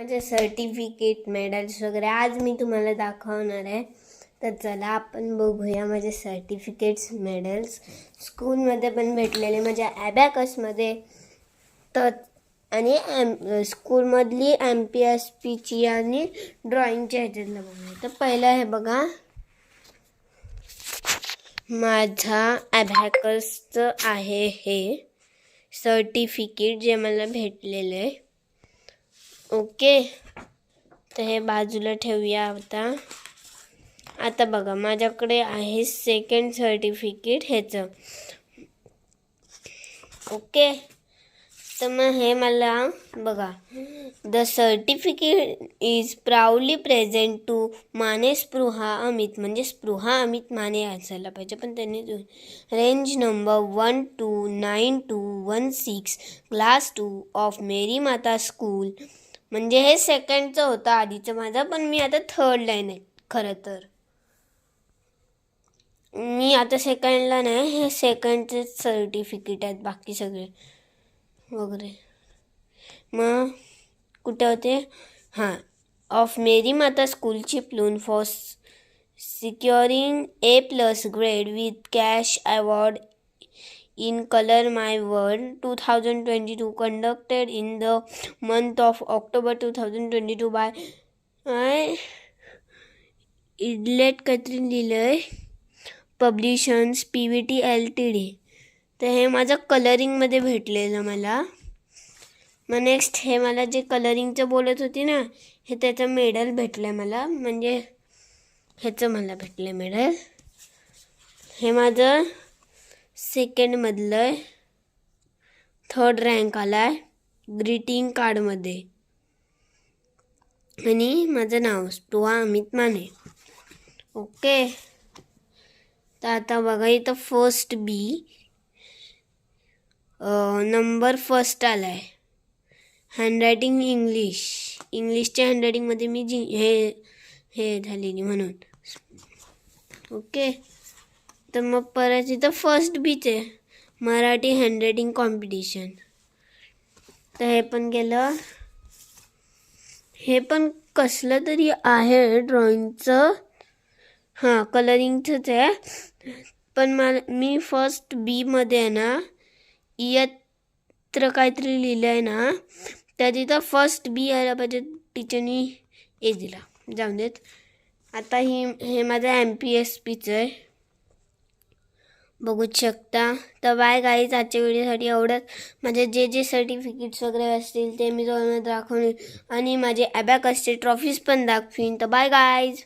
माझे certificate medals वगैरे आज मी तुम्हाला दाखवणार आहे. तर चला आपण बघूया माझे सर्टिफिकेट्स मेडल्स स्कूलमध्ये पण भेटलेले माझ्या ॲबॅकसमध्ये. तर आणि स्कूलमधली MPSPची आणि ड्रॉइंगच्या ह्याच्यातलं बघूया. तर पहिलं हे बघा, माझा ॲबॅकसचं आहे हे सर्टिफिकेट जे मला भेटलेलं आहे. ओके, तर हे बाजूला ठेवूया. आता बघा माझ्याकडे आहे सेकंड सर्टिफिकेट ह्याचं. ओके, तर मग हे मला बघा, the certificate is proudly present to Mane Spruha Amit, म्हणजे स्पृहा अमित माने असायला पाहिजे, पण त्यांनी range number 129216 class 2 of Mary माता स्कूल. म्हणजे हे सेकंडचं होतं आधीचं माझं, पण मी आता थर्ड लाईन आहे. खरं तर मी आता सेकंडला नाही, हे सेकंडचे सर्टिफिकेट आहेत बाकी सगळे वगैरे. मग कुठे होते? हां, ऑफ मेरी माता school Chiplun for securing A+ grade with cash award in Color My World 2022 conducted in the month of October 2022 by इडलेट काहीतरी लिहिलं आहे, पब्लिशन्स PVT LTD. तर हे माझं कलरिंगमध्ये भेटलेलं मला. मग नेक्स्ट हे मला जे कलरिंगचं बोलत होती ना, हे त्याचं मेडल भेटलं आहे मला, म्हणजे ह्याचं मला भेटलं आहे मेडल. हे माझं सेकंडमधलं आहे, थर्ड रँक आला आहे ग्रीटिंग कार्डमध्ये, आणि माझं नाव स्पृहा अमित माने. ओके, तर आता बघा इथं फर्स्ट B नंबर फर्स्ट आला आहे. हँडरायटिंग इंग्लिशच्या हँडरायटिंगमध्ये मी हे झालेली म्हणून. ओके, तर मग परत इथं फर्स्ट Bच आहे, मराठी हँडरायटिंग कॉम्पिटिशन. तर हे पण गेलं. हे पण कसलं तरी आहे ड्रॉइंगचं, हां कलरिंगचंच आहे, पण मी फर्स्ट Bमध्ये आहे ना, इयत्र काहीतरी लिहिलं आहे ना, त्या तिथं फर्स्ट B यायला पाहिजे, टीचरनी A दिला. जाऊन देत. आता हे माझं MPSPचं आहे, बघूच शकता. तर बाय गाईज, आजच्या व्हिडिओसाठी एवढंच. माझे जे सर्टिफिकेट्स वगैरे असतील ते मी तुम्हाला दाखवून आणि माझे ॲबॅकसचे ट्रॉफीज पण दाखवीन. तर बाय गाईज.